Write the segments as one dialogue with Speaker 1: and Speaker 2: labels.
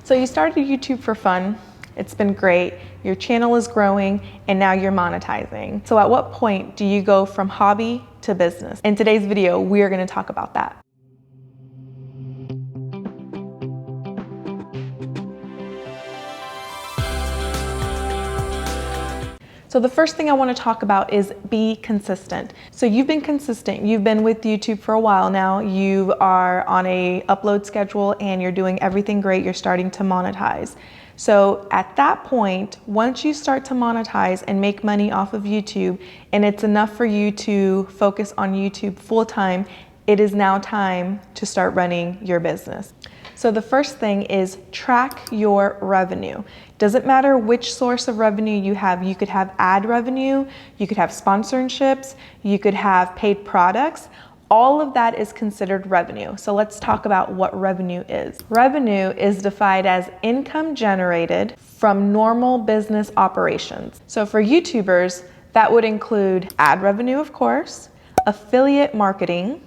Speaker 1: So you started YouTube for fun. It's been great. Your channel is growing and now you're monetizing. So at what point do you go from hobby to business? In today's video, we are going to talk about that. So the first thing I want to talk about is be consistent. So you've been consistent. You've been with YouTube for a while now. You are on a upload schedule and you're doing everything great. You're starting to monetize. So at that point, once you start to monetize and make money off of YouTube, and it's enough for you to focus on YouTube full time, it is now time to start running your business. So the first thing is track your revenue. Doesn't matter which source of revenue you have. You could have ad revenue, you could have sponsorships, you could have paid products. All of that is considered revenue. So let's talk about what revenue is. Revenue is defined as income generated from normal business operations. So for YouTubers, that would include ad revenue, of course, affiliate marketing,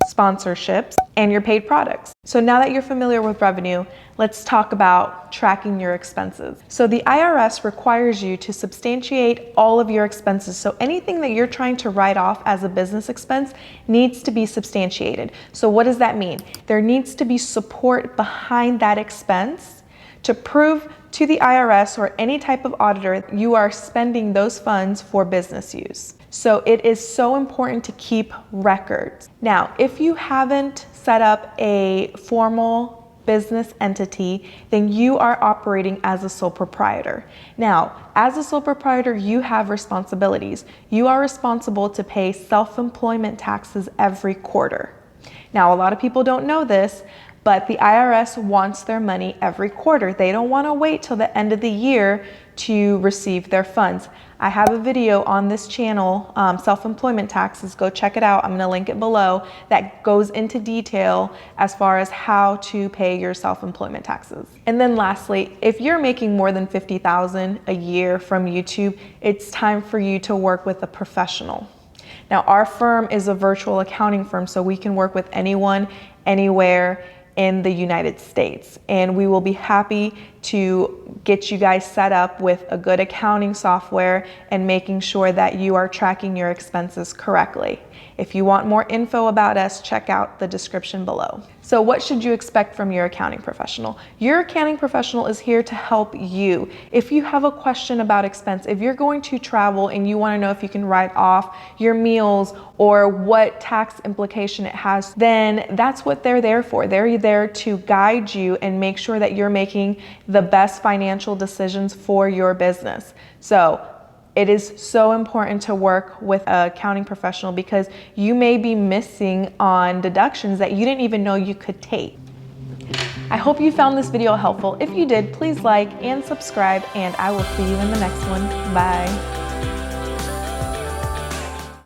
Speaker 1: sponsorships, and your paid products. So now that you're familiar with revenue, let's talk about tracking your expenses. So the IRS requires you to substantiate all of your expenses. So anything that you're trying to write off as a business expense needs to be substantiated. So what does that mean? There needs to be support behind that expense to prove to the IRS or any type of auditor that you are spending those funds for business use. So it is so important to keep records. Now, if you haven't set up a formal business entity, then you are operating as a sole proprietor. Now, as a sole proprietor, you have responsibilities. You are responsible to pay self-employment taxes every quarter. Now, a lot of people don't know this, but the IRS wants their money every quarter. They don't want to wait till the end of the year to receive their funds. I have a video on this channel, self-employment taxes. Go check it out. I'm going to link it below. That goes into detail as far as how to pay your self-employment taxes. And then lastly, if you're making more than $50,000 a year from YouTube, it's time for you to work with a professional. Now, our firm is a virtual accounting firm, so we can work with anyone, anywhere in the United States. And we will be happy to get you guys set up with a good accounting software and making sure that you are tracking your expenses correctly. If you want more info about us, check out the description below. So what should you expect from your accounting professional? Your accounting professional is here to help you. If you have a question about expense, if you're going to travel and you want to know if you can write off your meals or what tax implication it has, then that's what they're there for. They're there to guide you and make sure that you're making the best financial decisions for your business. So it is so important to work with an accounting professional because you may be missing on deductions that you didn't even know you could take. I hope you found this video helpful. If you did, please like and subscribe, and I will see you in the next one. Bye.